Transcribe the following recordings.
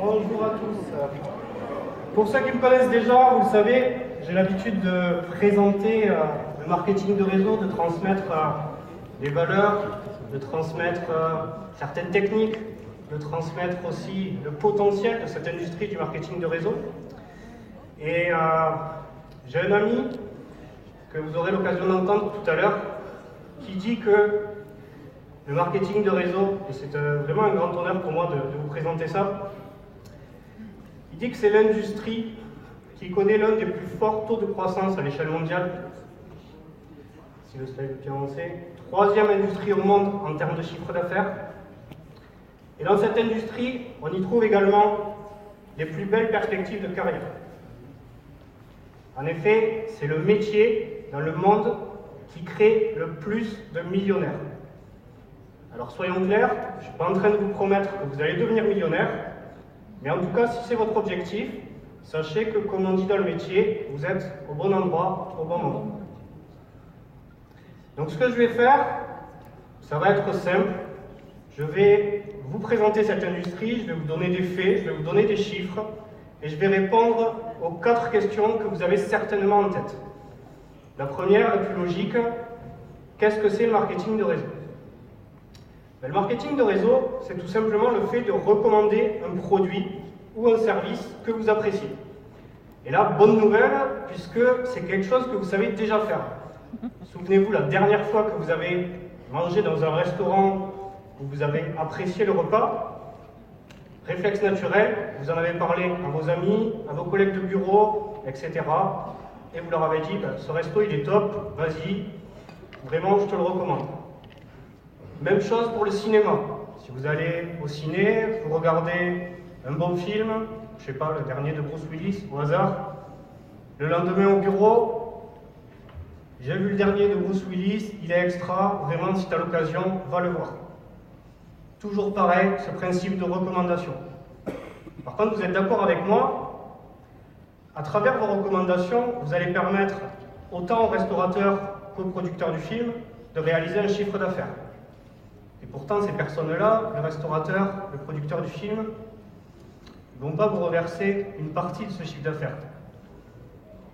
Bonjour à tous. Pour ceux qui me connaissent déjà, vous le savez, j'ai l'habitude de présenter le marketing de réseau, de transmettre des valeurs, de transmettre certaines techniques, de transmettre aussi le potentiel de cette industrie du marketing de réseau. Et j'ai un ami que vous aurez l'occasion d'entendre tout à l'heure qui dit que le marketing de réseau, et c'est vraiment un grand honneur pour moi de vous présenter ça, il dit que c'est l'industrie qui connaît l'un des plus forts taux de croissance à l'échelle mondiale. Si le slide est bien avancé. Troisième industrie au monde en termes de chiffre d'affaires. Et dans cette industrie, on y trouve également les plus belles perspectives de carrière. En effet, c'est le métier dans le monde qui crée le plus de millionnaires. Alors soyons clairs, je ne suis pas en train de vous promettre que vous allez devenir millionnaire, mais en tout cas, si c'est votre objectif, sachez que, comme on dit dans le métier, vous êtes au bon endroit, au bon moment. Donc ce que je vais faire, ça va être simple. Je vais vous présenter cette industrie, je vais vous donner des faits, je vais vous donner des chiffres, et je vais répondre aux 4 questions que vous avez certainement en tête. La première, la plus logique, qu'est-ce que c'est le marketing de réseau ? Le marketing de réseau, c'est tout simplement le fait de recommander un produit ou un service que vous appréciez. Et là, bonne nouvelle, puisque c'est quelque chose que vous savez déjà faire. Souvenez-vous, la dernière fois que vous avez mangé dans un restaurant où vous avez apprécié le repas, réflexe naturel, vous en avez parlé à vos amis, à vos collègues de bureau, etc. Et vous leur avez dit, ce resto il est top, vas-y, vraiment je te le recommande. Même chose pour le cinéma. Si vous allez au ciné, vous regardez un bon film, je sais pas, le dernier de Bruce Willis, au hasard, le lendemain au bureau, j'ai vu le dernier de Bruce Willis, il est extra, vraiment si tu as l'occasion, va le voir. Toujours pareil, ce principe de recommandation. Par contre, vous êtes d'accord avec moi, à travers vos recommandations, vous allez permettre autant aux restaurateurs qu'aux producteurs du film de réaliser un chiffre d'affaires. Et pourtant, ces personnes-là, le restaurateur, le producteur du film, ne vont pas vous reverser une partie de ce chiffre d'affaires.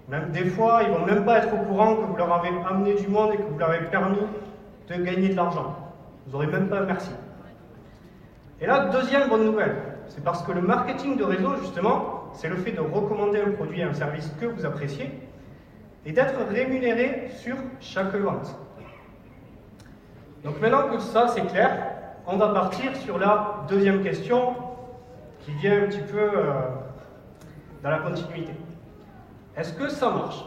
Même des fois, ils ne vont même pas être au courant que vous leur avez amené du monde et que vous leur avez permis de gagner de l'argent. Vous n'aurez même pas un merci. Et là, deuxième bonne nouvelle, c'est parce que le marketing de réseau, justement, c'est le fait de recommander un produit et un service que vous appréciez et d'être rémunéré sur chaque vente. Donc maintenant que ça c'est clair, on va partir sur la deuxième question qui vient un petit peu dans la continuité. Est-ce que ça marche ?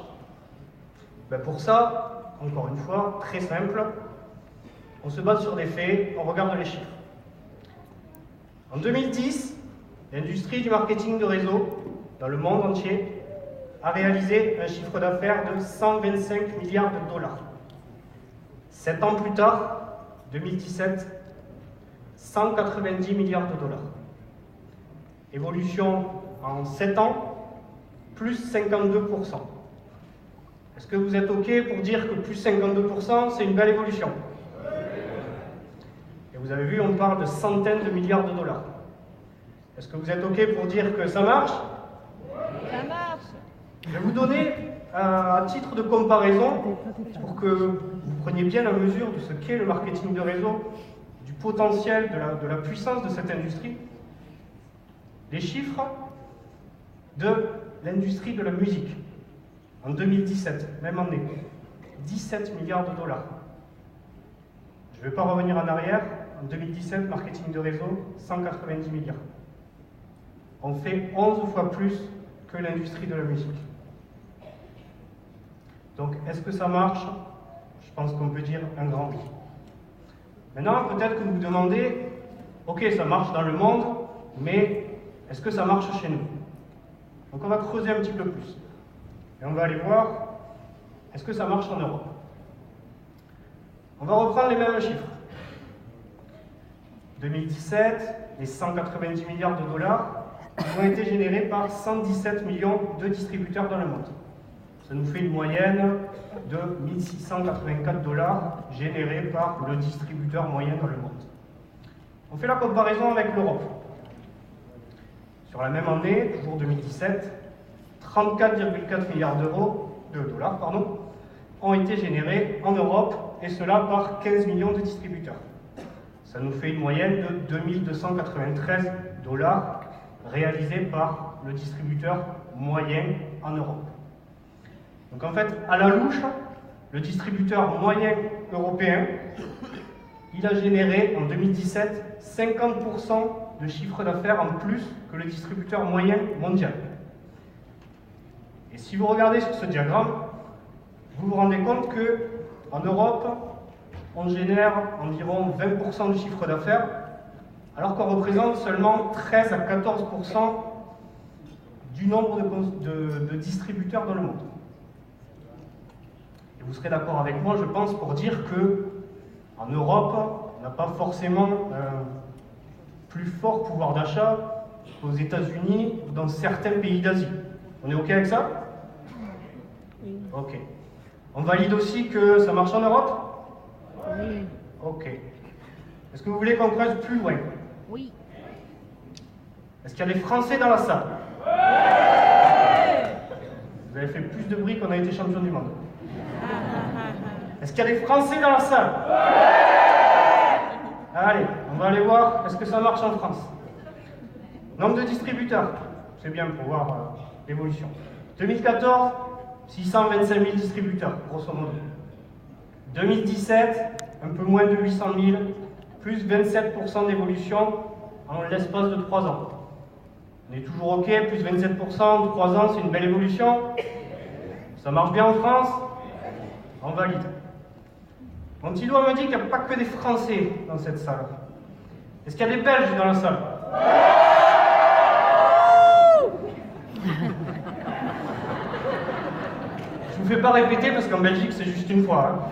Pour ça, encore une fois, très simple, on se base sur des faits, on regarde les chiffres. En 2010, l'industrie du marketing de réseau dans le monde entier a réalisé un chiffre d'affaires de 125 milliards de dollars. 7 ans plus tard, 2017, 190 milliards de dollars. Évolution en 7 ans, plus 52%. Est-ce que vous êtes OK pour dire que plus 52%, c'est une belle évolution ? Et vous avez vu, on parle de centaines de milliards de dollars. Est-ce que vous êtes OK pour dire que ça marche ? Ça marche. Je vais vous donner, à titre de comparaison, pour que vous preniez bien la mesure de ce qu'est le marketing de réseau, du potentiel, de la puissance de cette industrie, les chiffres de l'industrie de la musique en 2017, même année, 17 milliards de dollars. Je ne vais pas revenir en arrière, en 2017, marketing de réseau, 190 milliards. On fait 11 fois plus que l'industrie de la musique. Donc, est-ce que ça marche ? Je pense qu'on peut dire un grand oui. Maintenant, peut-être que vous vous demandez, ok, ça marche dans le monde, mais est-ce que ça marche chez nous ? Donc, on va creuser un petit peu plus. Et on va aller voir, est-ce que ça marche en Europe ? On va reprendre les mêmes chiffres. 2017, les 190 milliards de dollars ont été générés par 117 millions de distributeurs dans le monde. Ça nous fait une moyenne de 1684 dollars générés par le distributeur moyen dans le monde. On fait la comparaison avec l'Europe. Sur la même année, toujours 2017, 34,4 milliards de dollars, ont été générés en Europe, et cela par 15 millions de distributeurs. Ça nous fait une moyenne de 2293 dollars réalisés par le distributeur moyen en Europe. Donc en fait, à la louche, le distributeur moyen européen, il a généré en 2017 50% de chiffre d'affaires en plus que le distributeur moyen mondial. Et si vous regardez sur ce diagramme, vous vous rendez compte qu'en Europe, on génère environ 20% du chiffre d'affaires, alors qu'on représente seulement 13 à 14% du nombre de distributeurs dans le monde. Et vous serez d'accord avec moi, je pense, pour dire que en Europe, on n'a pas forcément un plus fort pouvoir d'achat qu'aux États-Unis ou dans certains pays d'Asie. On est OK avec ça? Oui. OK. On valide aussi que ça marche en Europe? Oui. OK. Est-ce que vous voulez qu'on creuse plus loin? Oui. Est-ce qu'il y a des Français dans la salle? Vous avez fait plus de bruit qu'on a été champion du monde. Est-ce qu'il y a des Français dans la salle? Allez, on va aller voir, est-ce que ça marche en France? Nombre de distributeurs, c'est bien pour voir l'évolution. 2014, 625 000 distributeurs, grosso modo. 2017, un peu moins de 800 000, plus 27% d'évolution en l'espace de 3 ans. On est toujours OK, plus 27% en 3 ans, c'est une belle évolution. Ça marche bien en France? On valide. Mon petit doigt me dit qu'il n'y a pas que des Français dans cette salle. Est-ce qu'il y a des Belges dans la salle? Je ne vous fais pas répéter parce qu'en Belgique c'est juste une fois.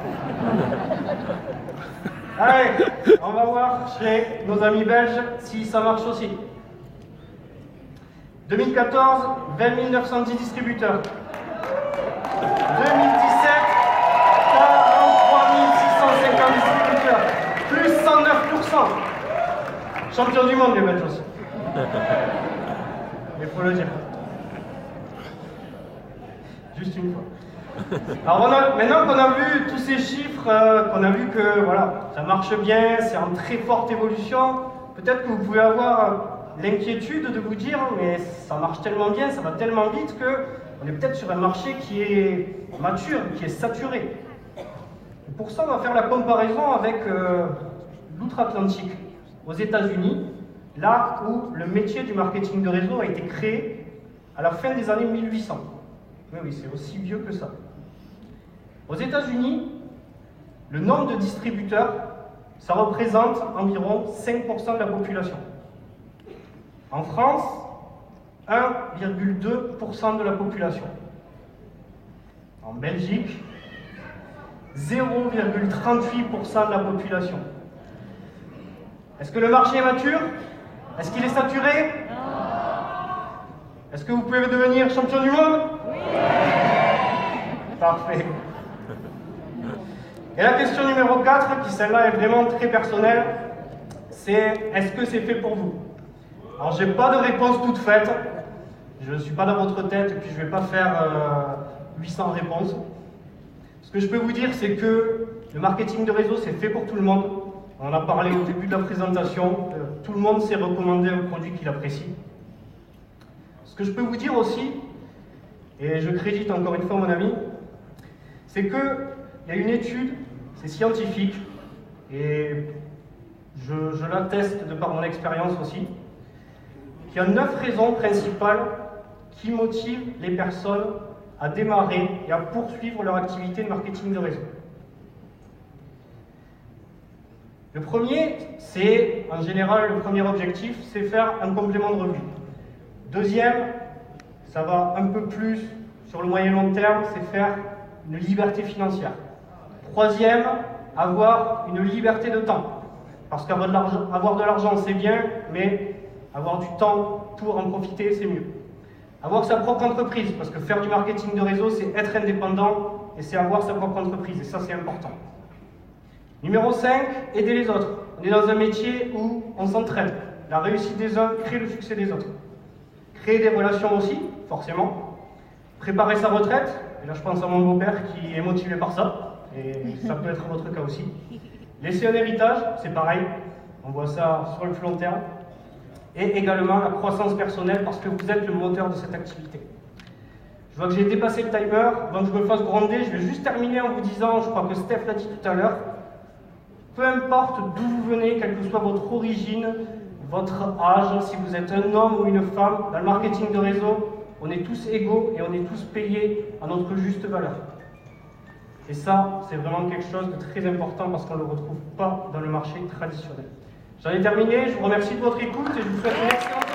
Allez, on va voir chez nos amis belges si ça marche aussi. 2014, 20 910 distributeurs. 2017, 43 650 distributeurs, plus 109%. Champion du monde les Belges aussi. Il faut le dire. Juste une fois. Alors maintenant qu'on a vu tous ces chiffres, qu'on a vu que voilà, ça marche bien, c'est en très forte évolution, peut-être que vous pouvez avoir l'inquiétude de vous dire mais ça marche tellement bien, ça va tellement vite qu'on est peut-être sur un marché qui est mature, qui est saturé. Et pour ça, on va faire la comparaison avec l'outre-Atlantique, aux États-Unis, là où le métier du marketing de réseau a été créé à la fin des années 1800. Oui, c'est aussi vieux que ça. Aux États-Unis, le nombre de distributeurs, ça représente environ 5% de la population. En France, 1,2% de la population. En Belgique, 0,38% de la population. Est-ce que le marché est mature? Est-ce qu'il est saturé? Est-ce que vous pouvez devenir champion du monde? Oui. Parfait. Et la question numéro 4, qui celle-là est vraiment très personnelle, c'est est-ce que c'est fait pour vous? Alors j'ai pas de réponse toute faite, je ne suis pas dans votre tête et puis je ne vais pas faire 800 réponses. Ce que je peux vous dire, c'est que le marketing de réseau, c'est fait pour tout le monde. On en a parlé au début de la présentation, tout le monde sait recommander un produit qu'il apprécie. Ce que je peux vous dire aussi, et je crédite encore une fois mon ami, c'est qu'il y a une étude, c'est scientifique, et je l'atteste de par mon expérience aussi, qu'il y a 9 raisons principales qui motivent les personnes à démarrer et à poursuivre leur activité de marketing de réseau. Le premier, c'est, en général, le premier objectif, c'est faire un complément de revenu. Deuxième, ça va un peu plus sur le moyen long terme, c'est faire une liberté financière. Troisième, avoir une liberté de temps. Parce qu'avoir de l'argent, c'est bien, mais avoir du temps pour en profiter, c'est mieux. Avoir sa propre entreprise, parce que faire du marketing de réseau, c'est être indépendant et c'est avoir sa propre entreprise, et ça, c'est important. Numéro 5, aider les autres. On est dans un métier où on s'entraide. La réussite des uns crée le succès des autres. Créer des relations aussi, forcément. Préparer sa retraite, et là je pense à mon beau-père qui est motivé par ça, et ça peut être votre cas aussi. Laisser un héritage, c'est pareil, on voit ça sur le plus long terme. Et également la croissance personnelle, parce que vous êtes le moteur de cette activité. Je vois que j'ai dépassé le timer, avant que je me fasse gronder, je vais juste terminer en vous disant, je crois que Steph l'a dit tout à l'heure, peu importe d'où vous venez, quelle que soit votre origine, votre âge, si vous êtes un homme ou une femme, dans le marketing de réseau, on est tous égaux et on est tous payés à notre juste valeur. Et ça, c'est vraiment quelque chose de très important parce qu'on ne le retrouve pas dans le marché traditionnel. J'en ai terminé, je vous remercie de votre écoute et je vous souhaite une excellente